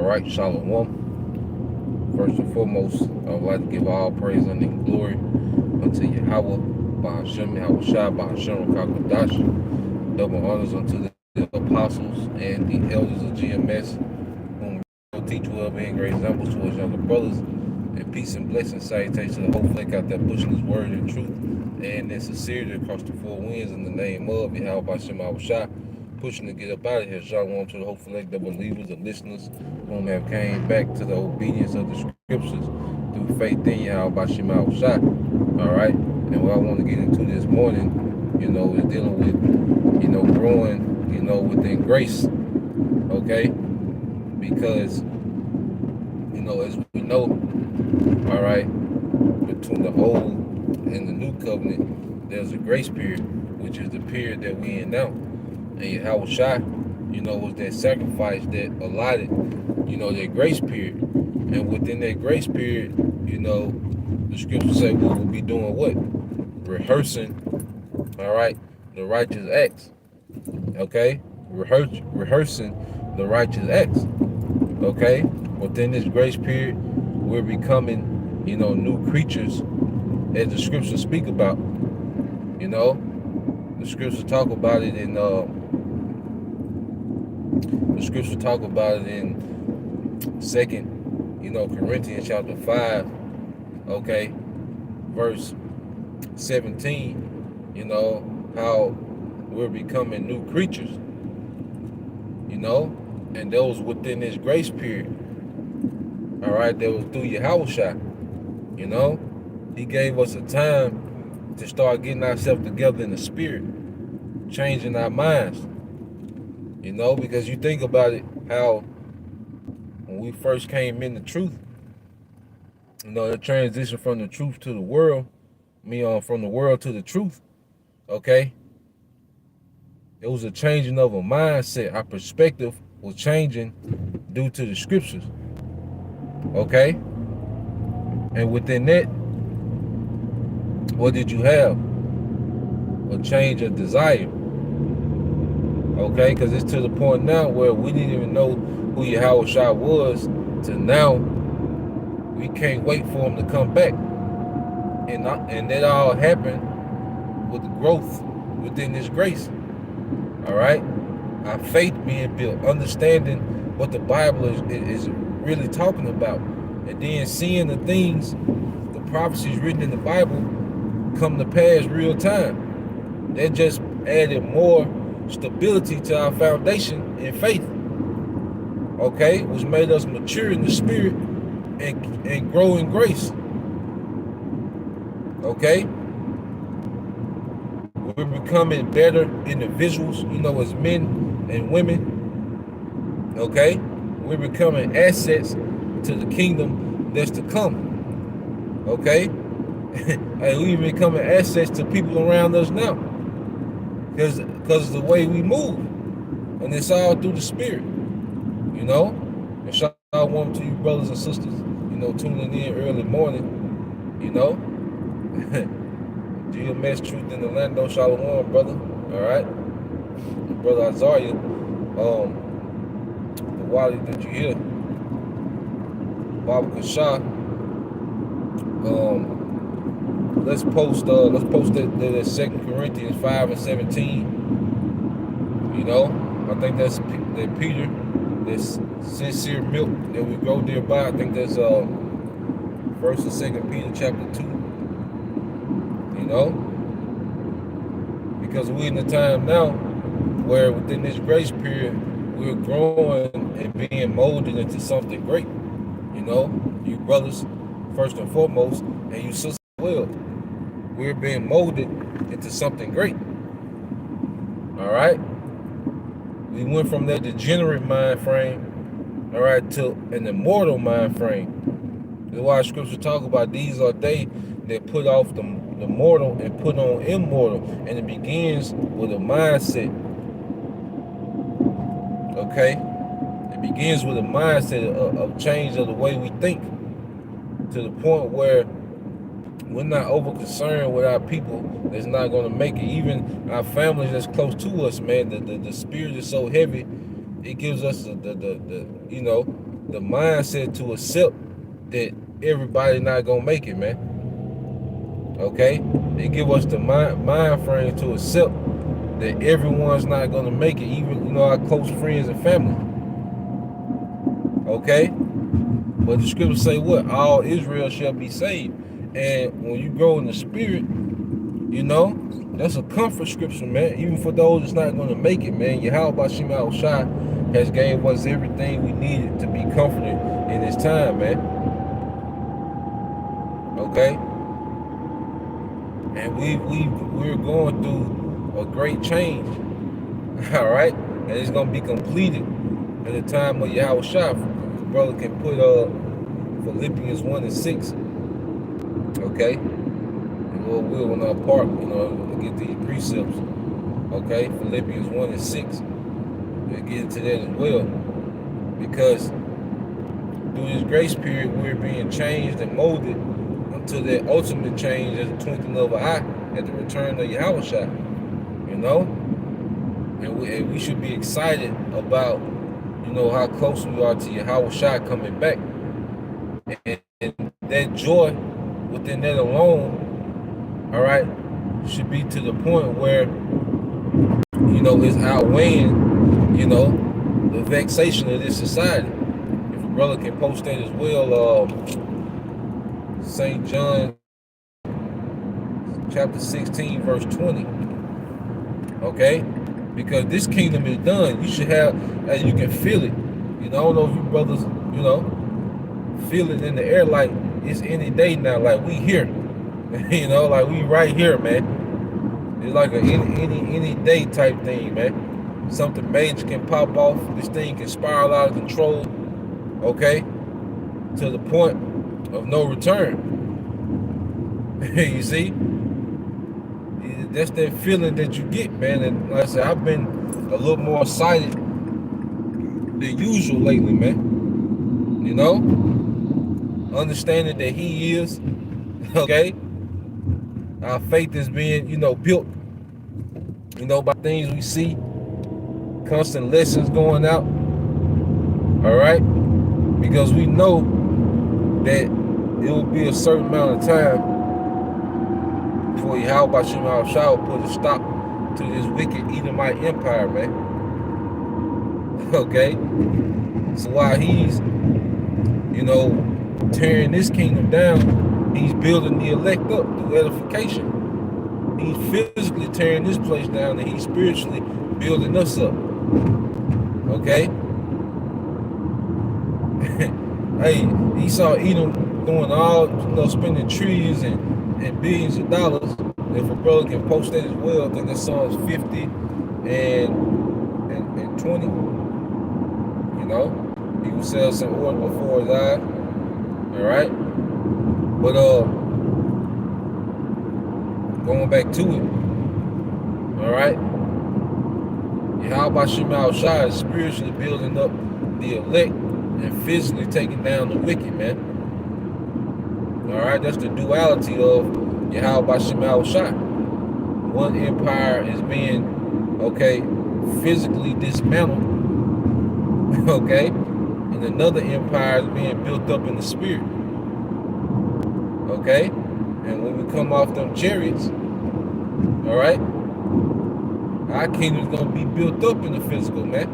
right, Shalom. First and foremost, I would like to give all praise and glory unto Yahweh, Ba'ashem, Yahweh Shai, Ba'ashem, Rakakadash. Double honors unto the apostles and the elders of GMS, whom will teach well, being great examples to us younger brothers. And peace and blessing, salutation to the whole flake out there pushing his word and truth and in sincerity across the four winds in the name of Yahweh, Ba'ashem, Yahweh Shai. Pushing to get up out of here. Shalom to the whole select the believers, the listeners, whom have came back to the obedience of the scriptures through faith in Yahweh Bashim Shai. All right. And what I want to get into this morning, is dealing with, growing, within grace. Okay. Because, as we know, all right, between the old and the new covenant, there's a grace period, which is the period that we in now. And Yahweh Shai, was that sacrifice that allotted, that grace period. And within that grace period, the scriptures say we will be doing what? Rehearsing, all right, the righteous acts. Okay? Rehearsing the righteous acts. Okay? Within this grace period, we're becoming, new creatures as the scriptures speak about. The scriptures talk about it in Second, Corinthians chapter 5, okay, verse 17, how we're becoming new creatures, and those within this grace period, all right, that was through Yahweh Shai, he gave us a time to start getting ourselves together in the spirit, changing our minds, because you think about it, how when we first came in the truth, the transition from the truth to the world, from the world to the truth, okay, it was a changing of a mindset. Our perspective was changing due to the scriptures, okay, and within that, what did you have? A change of desire. Okay, because it's to the point now where we didn't even know who Yahweh Shai was, to now we can't wait for him to come back. And that all happened with the growth within this grace. All right? Our faith being built, understanding what the Bible is really talking about, and then seeing the things, the prophecies written in the Bible come to pass real time. That just added more stability to our foundation in faith, okay, which made us mature in the spirit and grow in grace, okay. We're becoming better individuals, as men and women, okay. We're becoming assets to the kingdom that's to come, okay. And we're becoming assets to people around us now, because of the way we move, and it's all through the spirit, And shout out one to you brothers and sisters, tuning in early morning, GMS Truth in the Lando, Shalom, brother. All right, brother Azariah, the Wally that you hear, Baba Kasha. Let's post that 2 Corinthians 5 and 17. I think that's that Peter, this sincere milk that we go thereby. I think that's 1st and 2nd Peter chapter 2. Because we're in the time now where within this grace period we're growing and being molded into something great. You brothers first and foremost, and you sisters as well. We're being molded into something great. All right? We went from that degenerate mind frame, all right, to an immortal mind frame. That's why scripture talk about these are they that put off the mortal and put on immortal. And it begins with a mindset. Okay? It begins with a mindset of change of the way we think, to the point where we're not over concerned with our people that's not going to make it. Even our families that's close to us, man, the spirit is so heavy, it gives us the the mindset to accept that everybody not gonna make it, man. Okay? They give us the mind frame to accept that everyone's not gonna make it, even our close friends and family. Okay? But the scriptures say what? All Israel shall be saved. And when you grow in the spirit, that's a comfort scripture, man. Even for those that's not gonna make it, man. Yahweh Bashim Al Shai has gave us everything we needed to be comforted in this time, man. Okay? And we're going through a great change. All right? And it's gonna be completed at the time of Yahweh Shai. Brother can put Philippians 1:6. Okay? And Lord will when our part, get these precepts. Okay? Philippians 1:6. We'll get into that as well. Because through this grace period, we're being changed and molded until that ultimate change as a twinkling of an eye at the return of Yahweh Shai. And we should be excited about, how close we are to Yahweh Shai coming back. And that joy within that alone, all right, should be to the point where, it's outweighing, the vexation of this society. If a brother can post that as well, St. John chapter 16, verse 20. Okay? Because this kingdom is done. You should have, and you can feel it. I don't know if you brothers, feel it in the air like it's any day now. Like we here. Like we right here, man. It's like a any day type thing, man. Something major can pop off. This thing can spiral out of control. Okay? To the point of no return. You see? That's that feeling that you get, man. And like I said, I've been a little more excited than usual lately, man. Understanding that he is, okay? Our faith is being, built, by things we see. Constant lessons going out. All right? Because we know that it will be a certain amount of time before Yahweh Bashim Al Shai will put a stop to this wicked Edomite empire, man. Okay? So while he's, tearing this kingdom down, he's building the elect up through edification. He's physically tearing this place down and he's spiritually building us up. Okay? Hey, he saw Edom doing all, spending trillions and billions of dollars. If a brother can post that as well, I think that Psalms 50 and 20. He will sell some oil before his eye. All right? But going back to it. All right? Yahweh Bashim Al Shai is spiritually building up the elect and physically taking down the wicked, man. All right, that's the duality of Yahweh Bashim Al Shai. One empire is being, physically dismantled, and another empire is being built up in the spirit, And when we come off them chariots, all right, our kingdom's gonna be built up in the physical, man.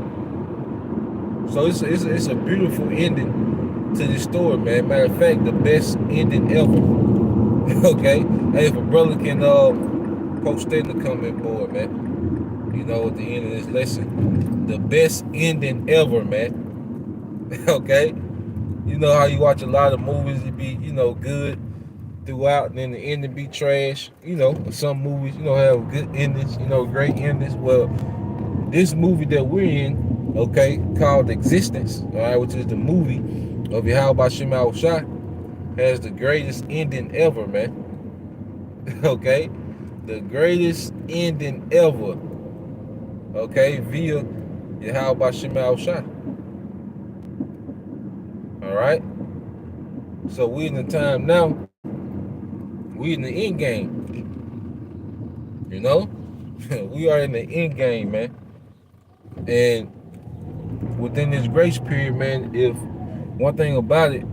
So it's a beautiful ending to this story, man. Matter of fact, the best ending ever. Hey, if a brother can post that in the comment board, man. At the end of this lesson, the best ending ever, man. Okay? How you watch a lot of movies, it be, good throughout, and then the ending be trash. Some movies, have good endings, great endings. Well, this movie that we're in, called Existence, all right, which is the movie of Yahweh Bashim Al Shai, has the greatest ending ever, man. The greatest ending ever, via Yahweh Bashim Al Shai. All right? So we in the time now, we in the end game. We are in the end game, man. And within this grace period, man, if one thing about it,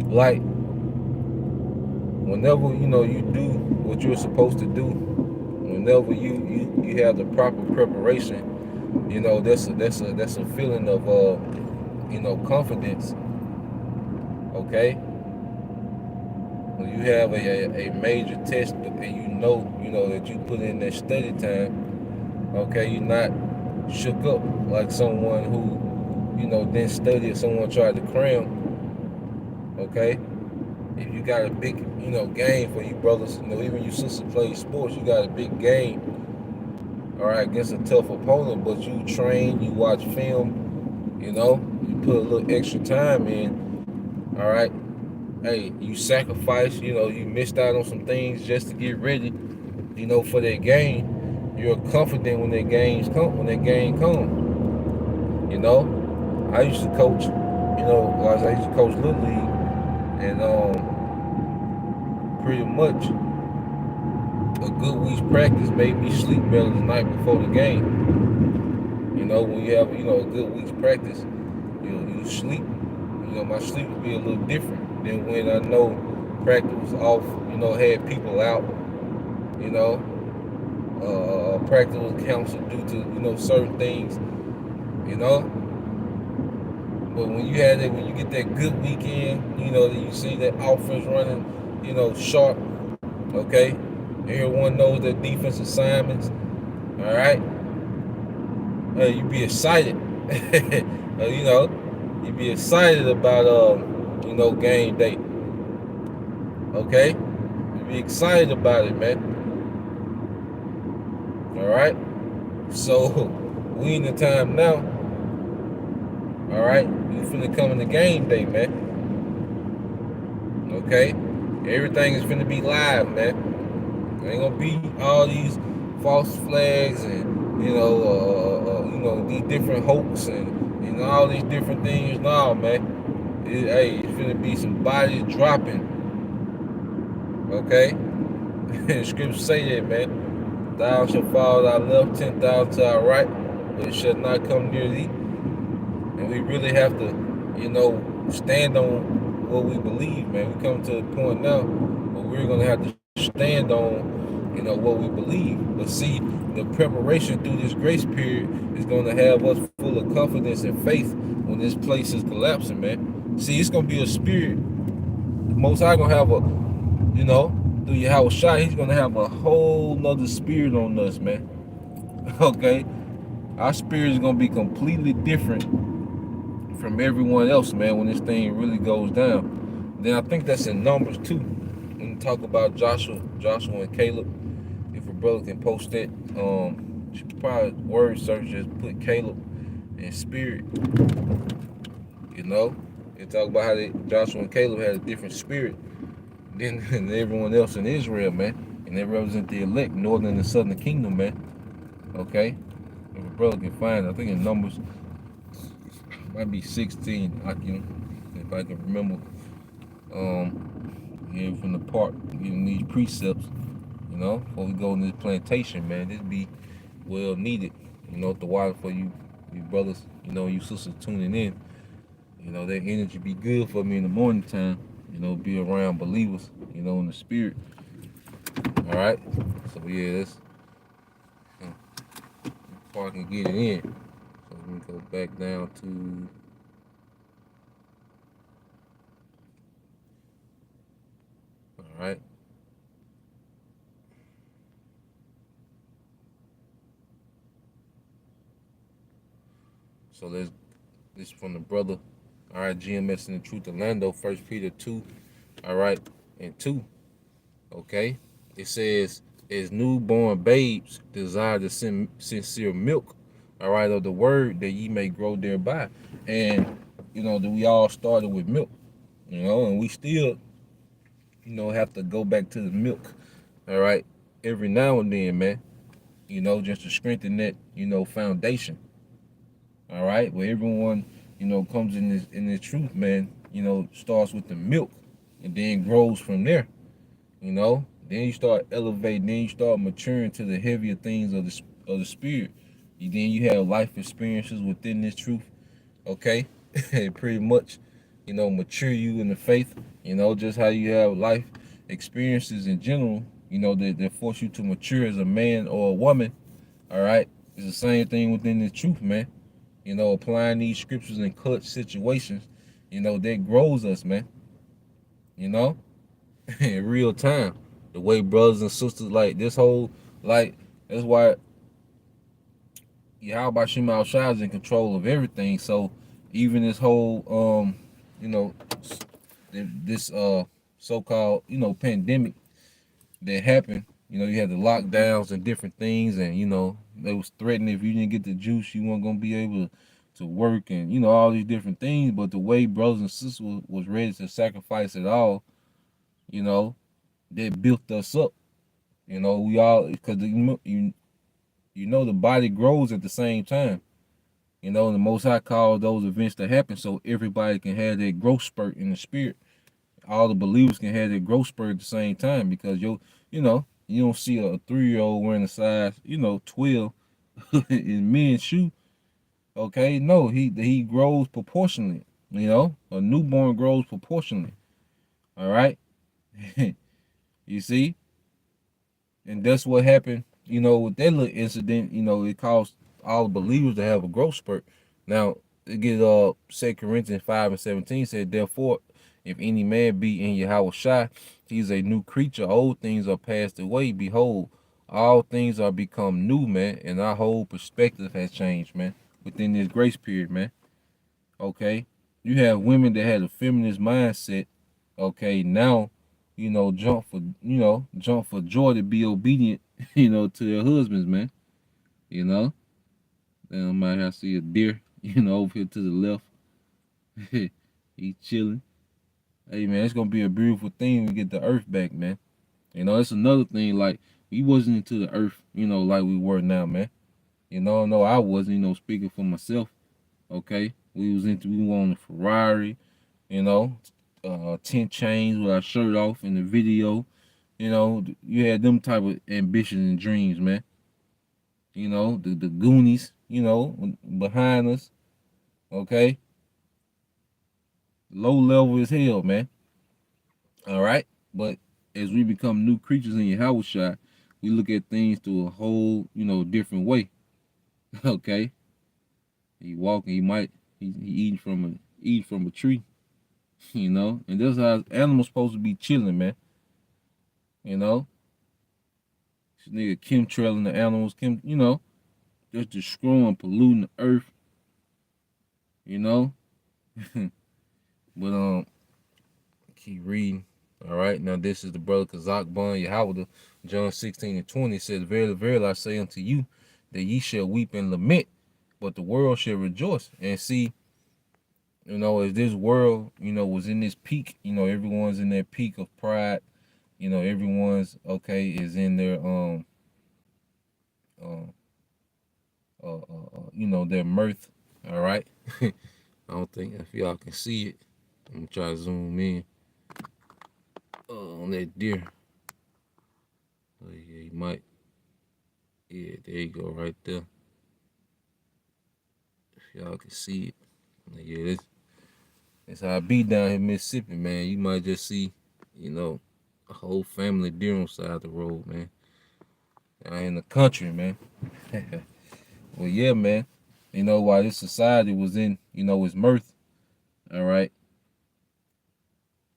like whenever you do what you're supposed to do, whenever you have the proper preparation, that's a feeling of confidence. Okay, when you have a major test and you know that you put in that study time. Okay, you're not shook up like someone who didn't study or someone tried to cram. Okay, if you got a big game for you brothers, even you sister play sports, you got a big game, all right, against a tough opponent, but you train, you watch film, you put a little extra time in, all right. Hey, you sacrifice, you missed out on some things just to get ready, for that game. You're confident when that game comes. I used to coach, I used to coach Little League, and pretty much a good week's practice made me sleep better the night before the game. When you have, a good week's practice, you sleep, my sleep would be a little different than when I know practice was off, had people out, you know, practice was canceled due to, certain things, you know. But when you get that good weekend, that you see that offense running, sharp, okay? Everyone knows their defense assignments, all right? You be excited, you be excited about, game day, okay? You be excited about it, man, all right? So, we in the time now, all right? You finna come in the game day, man. Okay? Everything is finna be live, man. Ain't gonna be all these false flags and these different hoax and all these different things. No, man. It's finna be some bodies dropping. Okay? The scriptures say that, man. Thou shalt fall to our left, 10,000 to our right, but it shall not come near thee. And we really have to, stand on what we believe, man. We come to a point now where we're gonna have to stand on, what we believe. But see, the preparation through this grace period is gonna have us full of confidence and faith when this place is collapsing, man. See, it's gonna be a spirit. The Most High gonna have through Yahweh Shai, he's gonna have a whole nother spirit on us, man. Okay? Our spirit is gonna be completely different from everyone else, man, when this thing really goes down. Then I think that's in Numbers too. When you talk about Joshua and Caleb, if a brother can post it, you should probably word search, just put Caleb and spirit. It talk about how Joshua and Caleb had a different spirit than everyone else in Israel, man. And they represent the elect, northern and southern kingdom, man. Okay? If a brother can find it, I think in Numbers might be 16. If I can remember, from the part, getting these precepts, before we go in this plantation, man. This be well needed, the water for you brothers, you sisters tuning in. That energy be good for me in the morning time, be around believers, in the spirit. All right. So yeah, that's before I can get it in. So let me go back down to all right. So this is from the brother. All right, GMS and the Truth Orlando, 1 Peter 2, all right, and 2, okay? It says, as newborn babes desire the sincere milk, all right, of the word, that ye may grow thereby. And, that we all started with milk, and we still, have to go back to the milk, all right, every now and then, man, just to strengthen that, foundation, all right, where everyone, comes in this truth, man, starts with the milk and then grows from there, then you start elevating, then you start maturing to the heavier things of the spirit. Then you have life experiences within this truth, okay? pretty much, mature you in the faith, just how you have life experiences in general, that force you to mature as a man or a woman, all right? It's the same thing within the truth, man. Applying these scriptures in clutch situations, that grows us, man, you know, in real time. The way brothers and sisters, like this whole, like, that's why Yahweh Shema Shai is in control of everything. So even this whole, you know, this so-called, pandemic that happened, you had the lockdowns and different things, and they was threatening if you didn't get the juice, you weren't gonna be able to work, and all these different things. But the way brothers and sisters was ready to sacrifice it all, you know, that built us up. We all, because the body grows at the same time. The Most High called those events to happen so everybody can have that growth spurt in the spirit. All the believers can have that growth spurt at the same time, because you don't see a 3-year-old wearing a size 12 in men's shoe. Okay, no, he grows proportionally. A newborn grows proportionally. All right, you see, and that's what happened. With that little incident, it caused all the believers to have a growth spurt. Now, it get 2 Corinthians 5:17 said, therefore, if any man be in Yahweh Shai, he is a new creature. Old things are passed away. Behold, all things are become new, man. And our whole perspective has changed, man, within this grace period, man. Okay. You have women that had a feminist mindset. Okay, now, jump for joy to be obedient, to their husbands, man. Then I might have to see a deer, over here to the left. He chilling. Hey, man, it's gonna be a beautiful thing when we get the earth back, man. It's another thing, like, we wasn't into the earth, like we were now, man. No, I wasn't, speaking for myself, okay? We were on a Ferrari, 10 chains with our shirt off in the video. You had them type of ambitions and dreams, man. The Goonies, behind us, okay? Low level as hell, man. All right? But as we become new creatures in Yahweh Shai, we look at things through a whole, different way. Okay? He walking, he eating from a tree, and that's how animals supposed to be chilling, man. This nigga chemtrailing the animals, just destroying, polluting the earth, But keep reading. All right, now this is the brother Kazak Bun Yahweh, John 16:20 says, verily, verily, I say unto you, that ye shall weep and lament, but the world shall rejoice. And see, as this world, was in this peak, everyone's in their peak of pride, everyone's is in their their mirth. All right. I don't think if y'all can see it. I'm gonna try to zoom in on that deer. Oh yeah, you might. Yeah, there you go, right there. If y'all can see it. Yeah, that's how I be down here in Mississippi, man. You might just see, a whole family deer on the side of the road, man. Down in the country, man. Well, yeah, man. While this society was in, its mirth, all right,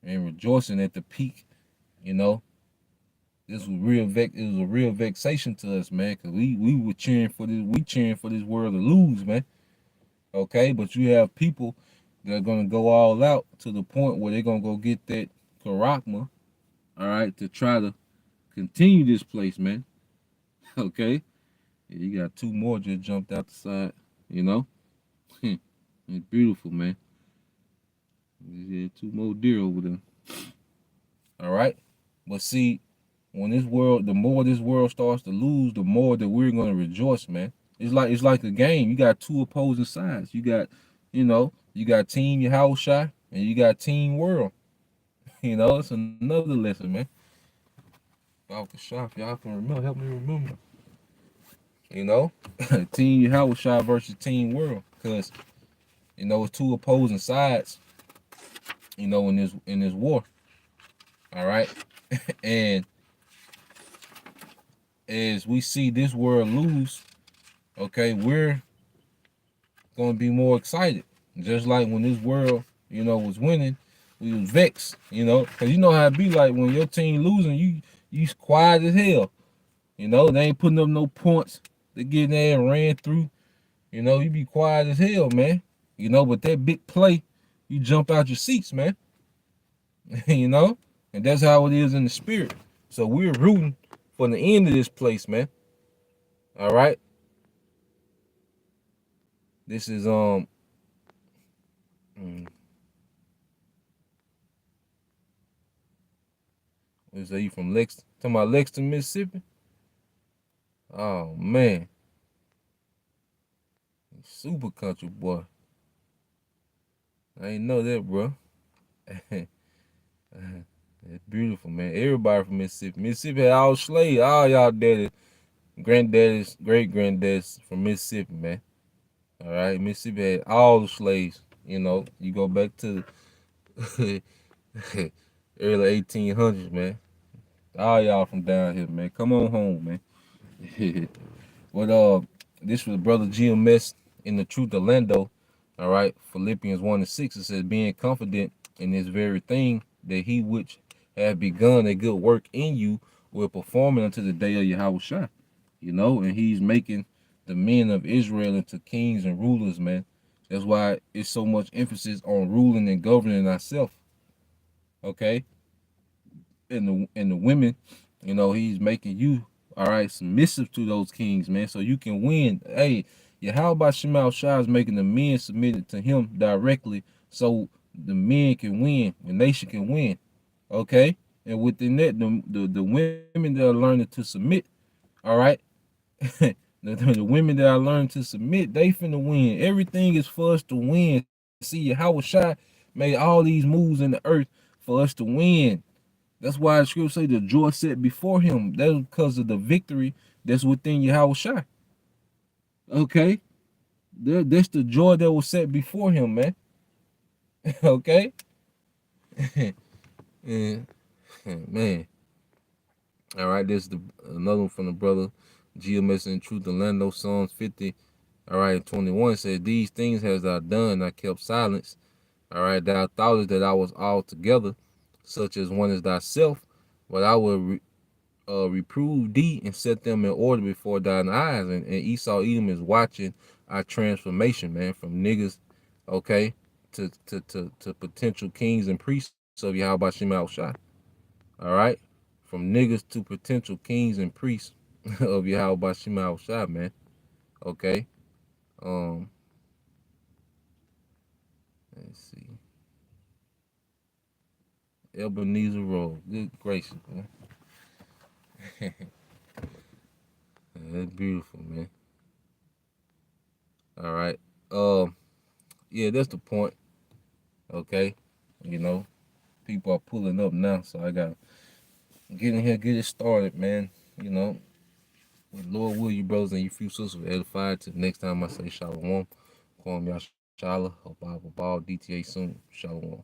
and rejoicing at the peak, this was it was a real vexation to us, man, because we were cheering for this world to lose, man. Okay, but you have people that are gonna go all out to the point where they're gonna go get that Karakma, all right, to try to continue this place, man. Okay, yeah, you got 2 more just jumped out the side, It's beautiful, man. Yeah, 2 more deer over there. All right, but see, when the more this world starts to lose, the more that we're gonna rejoice, man. It's like a game. You got 2 opposing sides. You got Team Yahweh Shai and you got Team World. It's another lesson, man. Off the shop, y'all can remember. Help me remember. Team Yahweh Shai versus Team World, because You know, it's two opposing sides, you know, in this war. All right. And as we see this world lose, okay, we're gonna be more excited. Just like when this world, you know, was winning, we was vexed, you know, cause you know how it be like when your team losing, you quiet as hell. You know, they ain't putting up no points. They get in there and ran through. You know, you be quiet as hell, man. You know, but that big play, you jump out your seats, man. You know, and that's how it is in the spirit. So we're rooting for the end of this place, man. All right. This is mm, what is that? You from Lexington? Talking about Lexington, Mississippi? Oh man, super country boy. I ain't know that, bro. It's beautiful, man. Everybody from Mississippi. Mississippi had all slaves. All y'all daddy, granddaddies, great granddaddies from Mississippi, man. All right, Mississippi had all the slaves. You know, you go back to early 1800s, man. All y'all from down here, man. Come on home, man. But this was brother GMS in the truth of Lando. All right, Philippians 1:6, it says, being confident in this very thing, that he which have begun a good work in you will perform it unto the day of Yahweh Shai. You know, and he's making the men of Israel into kings and rulers, man. That's why it's so much emphasis on ruling and governing ourselves. Okay, and the women, you know, he's making you, all right, submissive to those kings, man, so you can win. Hey, yeah, how about Shemal Shah is making the men submitted to him directly, so the men can win, the nation can win. Okay, and within that, the women that are learning to submit, all right, the women that are learning to submit, they finna win. Everything is for us to win. See, Howard Shah made all these moves in the earth for us to win. That's why the scripture say the joy set before him. That's because of the victory that's within Yahweh Shai. Okay? That's the joy that was set before him, man. Okay? And, man. All right, this is another one from the brother GMS in Truth and Lando, Psalms 50. All right, 21 says, these things has thou done, I kept silence. All right, thou thoughtest that I was altogether such as one as thyself, but I will reprove thee and set them in order before thine eyes. And Esau Edom is watching our transformation, man, from niggas, okay, to potential kings and priests of Yahweh Shem Shai. All right, from niggas to potential kings and priests of Yahweh Shem Shai, man. Okay, um, let's see, Ebenezer Road. Good gracious, man. That's beautiful, man. All right. Yeah, that's the point. Okay. You know, people are pulling up now, so I got to get in here, get it started, man. You know, with Lord will you brothers and you few sisters were edified. Till next time I say shalom. Call me Yashala, Bible Ball, DTA soon. Shalom.